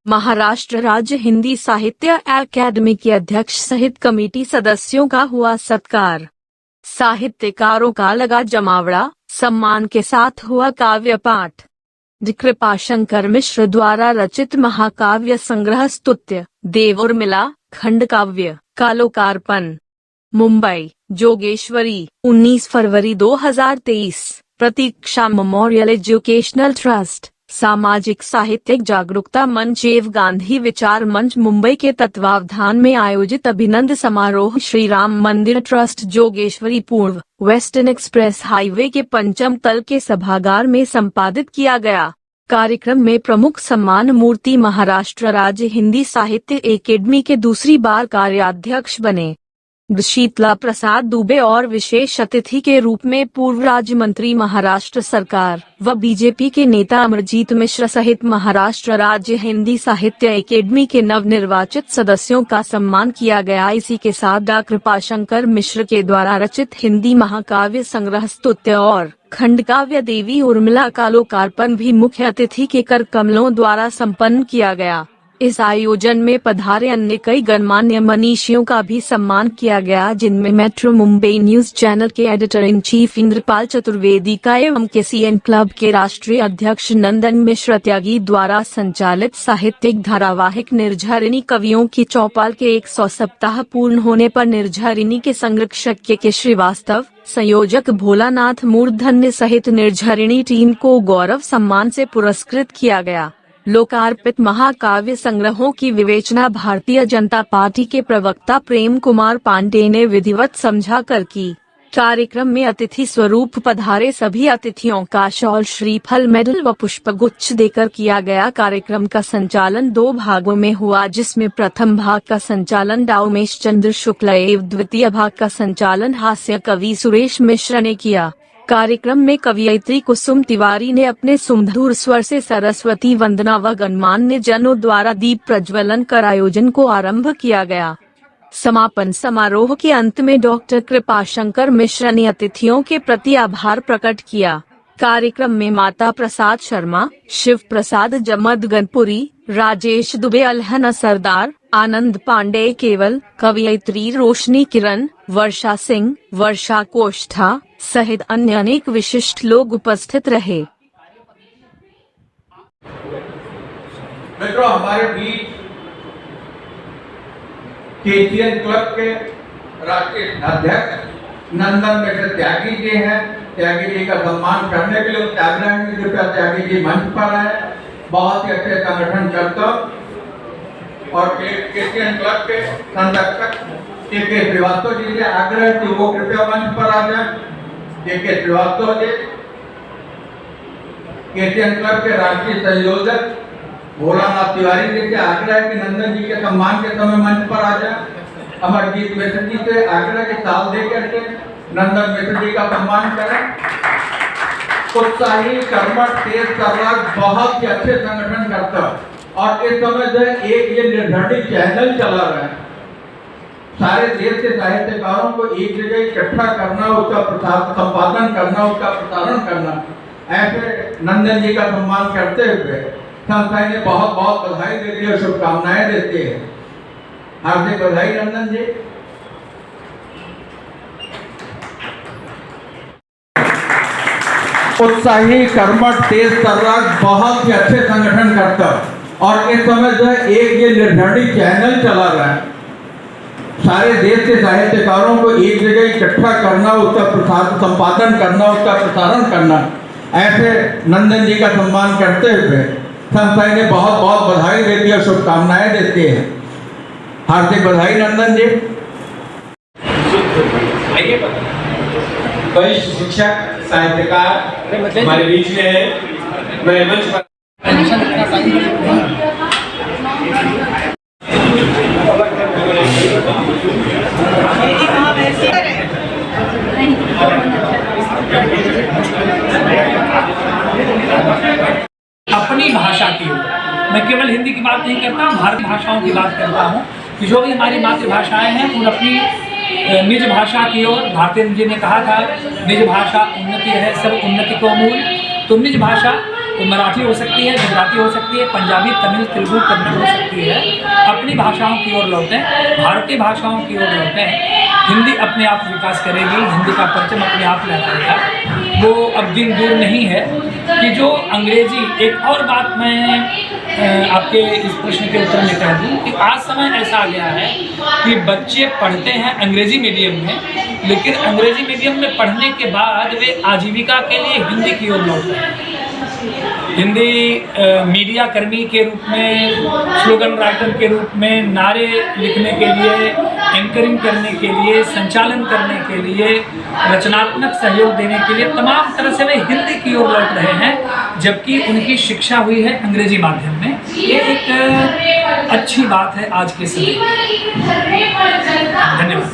महाराष्ट्र राज्य हिंदी साहित्य अकादमी के अध्यक्ष सहित कमेटी सदस्यों का हुआ सत्कार। साहित्यकारों का लगा जमावड़ा, सम्मान के साथ हुआ काव्य पाठ। कृपाशंकर मिश्र द्वारा रचित महाकाव्य संग्रह स्तुत्य देव उर्मिला खंड काव्य का लोकार्पण। मुंबई, जोगेश्वरी, 19 फरवरी 2023। प्रतीक्षा मेमोरियल एजुकेशनल ट्रस्ट, सामाजिक साहित्यिक जागरूकता मंच एवं गांधी विचार मंच मुंबई के तत्वावधान में आयोजित अभिनंदन समारोह श्री राम मंदिर ट्रस्ट जोगेश्वरी पूर्व वेस्टर्न एक्सप्रेस हाईवे के पंचम तल के सभागार में संपादित किया गया। कार्यक्रम में प्रमुख सम्मान मूर्ति महाराष्ट्र राज्य हिंदी साहित्य अकादमी के दूसरी बार कार्याध्यक्ष बने शीतला प्रसाद दुबे और विशेष अतिथि के रूप में पूर्व राज्य मंत्री महाराष्ट्र सरकार व बीजेपी के नेता अमरजीत मिश्र सहित महाराष्ट्र राज्य हिंदी साहित्य अकादमी के नवनिर्वाचित सदस्यों का सम्मान किया गया। इसी के साथ डॉ. कृपाशंकर मिश्र के द्वारा रचित हिंदी महाकाव्य संग्रह स्तुत्य और खंड काव्य देवी उर्मिला का लोकार्पण भी मुख्य अतिथि के कर कमलों द्वारा संपन्न किया गया। इस आयोजन में पधारे अन्य कई गणमान्य मनीषियों का भी सम्मान किया गया, जिनमें मेट्रो मुंबई न्यूज चैनल के editor in chief Indrapal Chaturvedi का एवं KCN क्लब के राष्ट्रीय अध्यक्ष नंदन मिश्र त्यागी द्वारा संचालित साहित्यिक धारावाहिक निर्झरिणी कवियों की चौपाल के 100 सप्ताह पूर्ण होने पर निर्झरिणी के संरक्षक के श्रीवास्तव, संयोजक भोलानाथ मूर्धन्य सहित निर्झरिणी टीम को गौरव सम्मान से पुरस्कृत किया गया। लोकार्पित महाकाव्य संग्रहों की विवेचना भारतीय जनता पार्टी के प्रवक्ता प्रेम कुमार पांडे ने विधिवत समझा कर की। कार्यक्रम में अतिथि स्वरूप पधारे सभी अतिथियों का शॉल, श्रीफल, मेडल व पुष्पगुच्छ देकर किया गया। कार्यक्रम का संचालन 2 भागों में हुआ, जिसमें प्रथम भाग का संचालन डॉ. उमेश चंद्र शुक्ला एवं द्वितीय भाग का संचालन हास्य कवि सुरेश मिश्र ने किया। कार्यक्रम में कवयित्री कुसुम तिवारी ने अपने सुमधुर स्वर से सरस्वती वंदना व गणमान्य जनों द्वारा दीप प्रज्वलन कर आयोजन को आरंभ किया गया। समापन समारोह के अंत में डॉ. कृपाशंकर मिश्र ने अतिथियों के प्रति आभार प्रकट किया। कार्यक्रम में माता प्रसाद शर्मा, शिव प्रसाद जमदगनपुरी, राजेश दुबे, अलहना सरदार, आनंद पांडे केवल, कवयित्री रोशनी किरण, वर्षा सिंह, वर्षा कोष्ठा सहित अन्य अनेक विशिष्ट लोग उपस्थित रहे। मित्रों, हमारे बीच KCN क्लब के राष्ट्रीय अध्यक्ष नंदन मिश्र त्यागी जी हैं। त्यागी जी का सम्मान करने के लिए कृपया त्यागी जी मंच पर आए। बहुत ही अच्छे संगठन चलता और KCN क्लब के संरक्षक के श्रीवास्तव जी से आग्रह कि वो कृपया मंच पर आ जाए। के श्रीवास्तव जी, KCN क्लब के राष्ट्रीय संयोजक भोलानाथ तिवारी जी से आग्रह कि नंदन जी के सम्मान के समय मंच पर आ जाए। अमरजीत मिश्र जी से आग्रह कि साल दे करके नंदन मिश्र जी का सम्मान करें। उत्साही, कर्मठ, तेज तर्राक, बहुत ही अच्छे संगठन करता और इस समय जो एक ये निर्धारित चैनल चला रहा है, सारे देश के साहित्यकारों को एक जगह इकट्ठा करना, उसका संपादन करना, उसका प्रसारण करना। ऐसे नंदन जी का सम्मान करते हुए संस्था ने बहुत बहुत बधाई देती है और शुभकामनाएं देती है। हार्दिक बधाई नंदन जी। उत्साही, कर्मठ, तेज तर्राक, बहुत ही अच्छे संगठन करता और इस समय जो एक ये निर्धारित चैनल चला रहा है, सारे देश के साहित्यकारों को एक जगह इकट्ठा करना, उसका संपादन करना, उसका प्रसारण करना। ऐसे नंदन जी का सम्मान करते हुए संस्था ने बहुत बहुत बधाई देती है और शुभकामनाएं देती है। हार्दिक बधाई नंदन जी। वरिष्ठ शिक्षक, साहित्यकार हमारे बीच में है। मैं मंच पर अपनी भाषा की, मैं केवल हिंदी की बात नहीं करता, भारतीय भाषाओं की बात करता हूँ कि जो भी हमारी मातृभाषाएं हैं उन अपनी निज भाषा की ओर भारतेंद्र जी ने कहा था, निज भाषा उन्नति है सब उन्नति को मूल। तो निज भाषा तो मराठी हो सकती है, गुजराती हो सकती है, पंजाबी, तमिल, तेलुगु, कन्नड़ हो सकती है। अपनी भाषाओं की ओर लौटें, भारतीय भाषाओं की ओर लौटें। हिंदी अपने आप विकास करेगी, हिंदी का परचम अपने आप लहराएगा। वो अब दिन दूर नहीं है कि जो अंग्रेजी, एक और बात मैं आपके इस प्रश्न के उत्तर में कह दूँ कि आज समय ऐसा आ गया है कि बच्चे पढ़ते हैं अंग्रेजी मीडियम में, लेकिन अंग्रेजी मीडियम में पढ़ने के बाद वे आजीविका के लिए हिंदी की ओर लौट रहे हैं। हिंदी मीडिया कर्मी के रूप में, स्लोगन राइटर के रूप में, नारे लिखने के लिए, एंकरिंग करने के लिए, संचालन करने के लिए, रचनात्मक सहयोग देने के लिए तमाम तरह से वे हिंदी की ओर लौट रहे हैं, जबकि उनकी शिक्षा हुई है अंग्रेजी माध्यम में। ये एक अच्छी बात है आज के समय। धन्यवाद।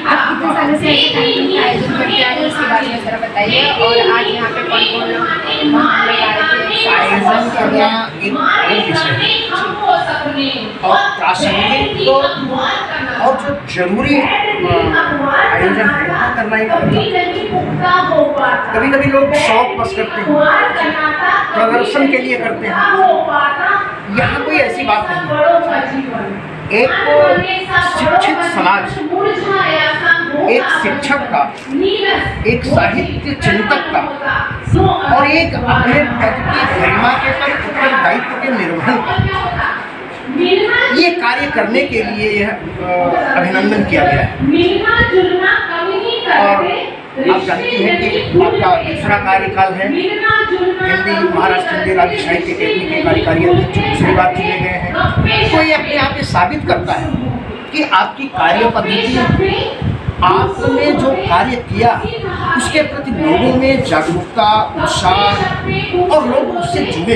आप कितने सालों से ऐसे कार्यक्रम का आयोजन करते आ रहे हैं, उसके बारे में जरा बताइए। और आज यहाँ पे कौन कौन लोग आ रहे थे? आयोजन करना एक अलग विषय है और प्रासंगिक तो और जो जरूरी आयोजन है वो करना ही पड़ता है। कभी कभी लोग शौक बस करते हैं, प्रदर्शन के लिए करते हैं। यहाँ कोई ऐसी बात नहीं। एक शिक्षित समाज, एक शिक्षक का, एक साहित्य चिंतक का और एक अपने पद की गरिमा के पर उत्तरदायित्व के निर्वहन का ये कार्य करने के लिए यह अभिनंदन किया गया है। और आप जानती हैं कि आपका दूसरा कार्यकाल है। हिंदी महाराष्ट्र हिंदी राज्य साहित्य अकेडमी के कार्यकारी अध्यक्ष दूसरी बार चुने गए हैं। तो ये अपने आप ये साबित करता है कि आपकी कार्य पद्धति, आपने जो कार्य किया उसके प्रति लोगों में जागरूकता, उत्साह और लोग उससे जुड़े,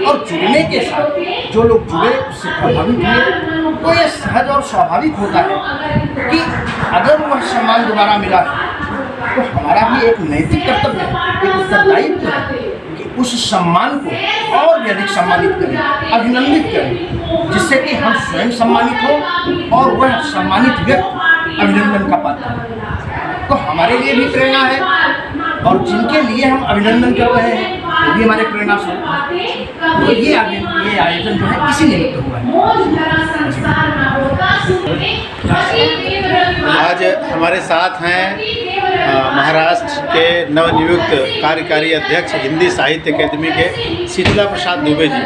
और जुड़ने के साथ जो लोग जुड़े उससे प्रभावित हुए। तो ये सहज और स्वाभाविक होता है कि अगर वह सम्मान दोबारा मिला तो हमारा भी एक नैतिक कर्तव्य है, एक उत्तरदायित्व है कि उस सम्मान को और भी अधिक सम्मानित करें, अभिनंदित करें, जिससे कि हम स्वयं सम्मानित हो और वह सम्मानित व्यक्ति अभिनंदन का पात्र है। तो हमारे लिए भी प्रेरणा है और जिनके लिए हम अभिनंदन कर रहे हैं वो भी हमारे प्रेरणा स्वरूप है। तो ये आयोजन जो है इसी निमित्त हुआ है। आज हमारे साथ हैं महाराष्ट्र के नवनियुक्त कार्यकारी अध्यक्ष हिंदी साहित्य अकेदमी के शीतला प्रसाद दुबे जी।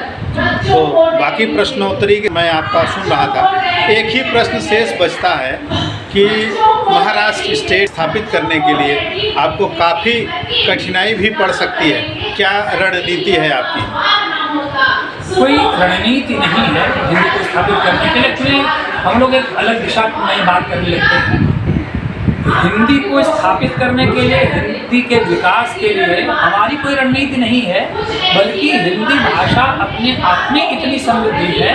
तो बाकी प्रश्नोत्तरी के मैं आपका सुन रहा था, एक ही प्रश्न शेष बचता है कि महाराष्ट्र स्टेट स्थापित करने के लिए आपको काफ़ी कठिनाई भी पड़ सकती है, क्या रणनीति है आपकी? कोई रणनीति नहीं है हिंदी को स्थापित करने के लिए। एक्चुअली हम लोग एक अलग दिशा में बात करने लगते हैं। हिंदी को स्थापित करने के लिए, हिंदी के विकास के लिए हमारी कोई रणनीति नहीं है, बल्कि हिंदी भाषा अपने आप में इतनी समृद्धि है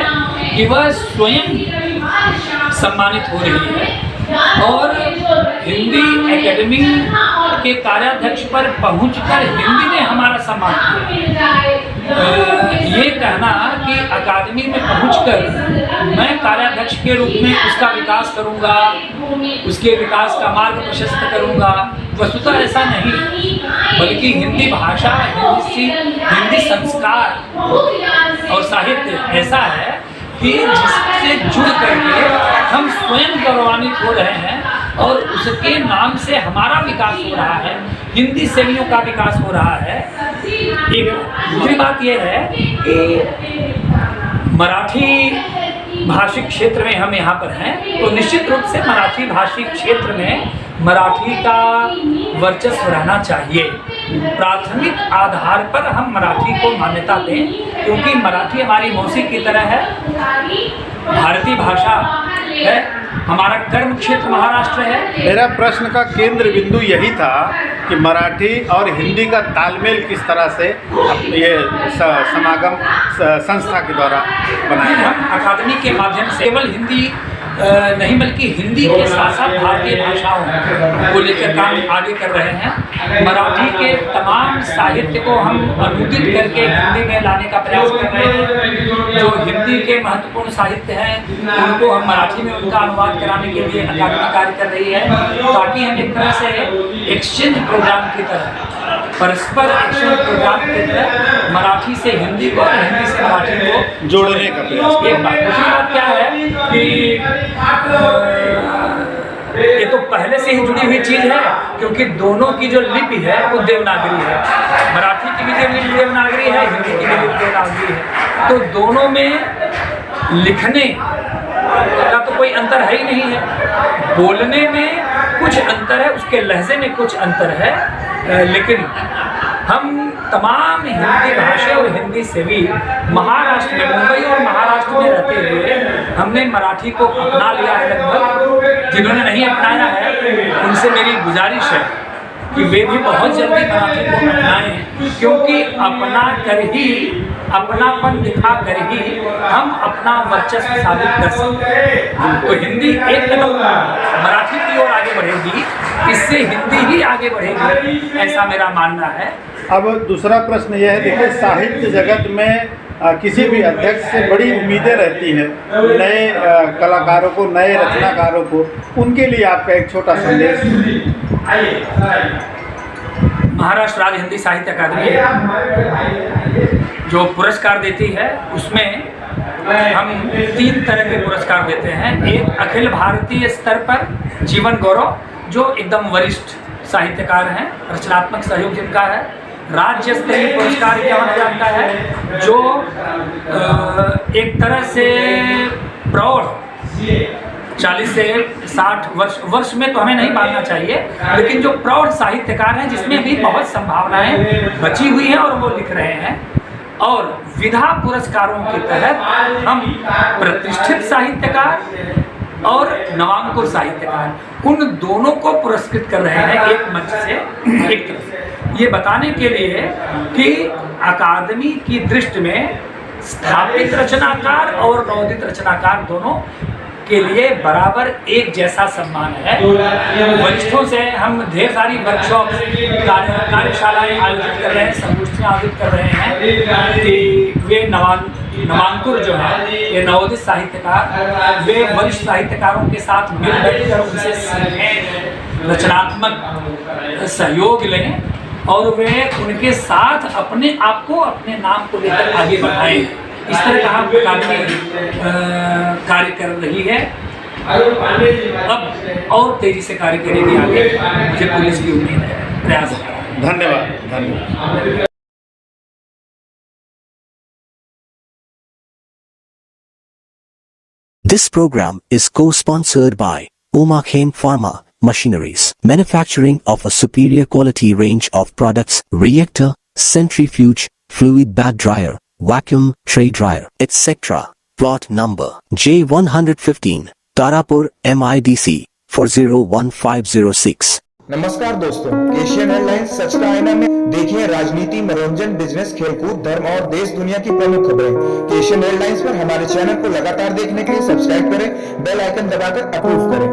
कि वह स्वयं सम्मानित हो रही है। और हिंदी एकेडमी के कार्याध्यक्ष पर पहुंचकर हिंदी ने हमारा सम्मान किया। ये कहना कि अकादमी में पहुंचकर मैं कार्याध्यक्ष के रूप में उसका विकास करूंगा, उसके विकास का मार्ग प्रशस्त करूंगा, वस्तुतः ऐसा नहीं, बल्कि हिंदी भाषा, हिंदी संस्कार और साहित्य ऐसा है कि जिससे जुड़ करके हम स्वयं गौरवान्वित हो रहे हैं और उसके नाम से हमारा विकास हो रहा है, हिंदी सेवियों का विकास हो रहा है। एक दूसरी बात यह है कि मराठी भाषिक क्षेत्र में हम यहाँ पर हैं, तो निश्चित रूप से मराठी भाषिक क्षेत्र में मराठी का वर्चस्व रहना चाहिए। प्राथमिक आधार पर हम मराठी को मान्यता दें, क्योंकि मराठी हमारी मौसी की तरह है, भारतीय भाषा है, हमारा कर्म क्षेत्र महाराष्ट्र है। मेरा प्रश्न का केंद्र बिंदु यही था कि मराठी और हिंदी का तालमेल किस तरह से ये समागम संस्था के द्वारा बनाया हम अकादमी के माध्यम से केवल हिंदी नहीं बल्कि हिंदी के साथ साथ भारतीय भाषाओं को लेकर काम आगे कर रहे हैं। मराठी के तमाम साहित्य को हम अनुदित करके हिंदी में लाने का प्रयास कर रहे हैं। जो हिंदी के महत्वपूर्ण साहित्य हैं उनको हम मराठी में उनका अनुवाद कराने के लिए अकादमी कार्य कर रही है, ताकि हम एक तरह से एक्सचेंज प्रोग्राम की तरह, परस्पर एक्सचेंज प्रोग्राम की तरह मराठी से हिंदी को और हिंदी से मराठी को जोड़ने का प्रयास। एक बात, दूसरी बात क्या है कि ये तो पहले से ही जुड़ी हुई चीज है, क्योंकि दोनों की जो लिपि है वो देवनागरी है। मराठी की भी लिपि देवनागरी है, हिंदी की भी लिपि देवनागरी है। तो दोनों में लिखने का तो कोई अंतर है ही नहीं है। बोलने में कुछ अंतर है, उसके लहजे में कुछ अंतर है, लेकिन हम तमाम हिंदी भाषा और हिंदी से भी महाराष्ट्र में, मुंबई और महाराष्ट्र में रहते हुए हमने मराठी को अपना लिया है। लगभग जिन्होंने नहीं अपनाया है उनसे मेरी गुजारिश है कि वे भी बहुत जल्दी मराठी को अपनाएं, क्योंकि अपना कर ही, अपनापन दिखा कर ही हम अपना वर्चस्व साबित कर सकते हैं। तो हिंदी एक कदम मराठी की ओर आगे बढ़ेगी, इससे हिंदी ही आगे बढ़ेगी, ऐसा मेरा मानना है। अब दूसरा प्रश्न यह है, देखिए साहित्य जगत में किसी भी अध्यक्ष से बड़ी उम्मीदें रहती हैं, नए कलाकारों को, नए रचनाकारों को, उनके लिए आपका एक छोटा संदेश। महाराष्ट्र राज्य हिंदी साहित्य अकादमी जो पुरस्कार देती है उसमें हम 3 तरह के पुरस्कार देते हैं। एक अखिल भारतीय स्तर पर जीवन गौरव, जो एकदम वरिष्ठ साहित्यकार हैं, रचनात्मक सहयोग जिनका है। राज्य स्तरीय पुरस्कार 51,000 का है, जो एक तरह से प्रौढ़ 40 से 60 वर्ष में तो हमें नहीं मानना चाहिए, लेकिन जो प्रौढ़ साहित्यकार हैं जिसमें भी बहुत संभावनाएं बची हुई हैं और वो लिख रहे हैं। और विधा पुरस्कारों के तहत हम प्रतिष्ठित साहित्यकार और नवांकुर साहित्यकार, उन दोनों को पुरस्कृत कर रहे हैं एक मंच से, एक तरफ। ये बताने के लिए कि अकादमी की दृष्टि में स्थापित रचनाकार और नवोदित रचनाकार दोनों के लिए बराबर एक जैसा सम्मान है। वरिष्ठों से हम ढेर सारी वर्कशॉप, कार्यशालाएं आयोजित कर रहे हैं, संगोष्ठियां आयोजित कर रहे हैं कि वे नवांकुर जो है, ये नवोदित साहित्यकार, वे वरिष्ठ साहित्यकारों के साथ मिल बैठकर उनसे सीखें, रचनात्मक सहयोग लें और वे उनके साथ अपने आप को, अपने नाम को लेकर आगे बढ़ाएं। इस तरह का अकादमी कार्य कर रही है। अब और तेजी से कार्य करेगी आगे, मुझे पुलिस की उम्मीद है, प्रयास है। धन्यवाद, धन्यवाद। This program is co-sponsored by Omakhaim Pharma Machineries, manufacturing of a superior quality range of products: reactor, centrifuge, fluid bag dryer, vacuum tray dryer, etc. Plot number J115, Tarapur, MIDC 401506। नमस्कार दोस्तों, Asian airlines सच का आईना में देखिए राजनीति, मनोरंजन, business, खेलकूद, धर्म और देश दुनिया की प्रमुख खबरें। एशियन एयरलाइंस पर हमारे चैनल को लगातार देखने के लिए सब्सक्राइब करें, बेल आइकन दबाकर अप्रूव करें।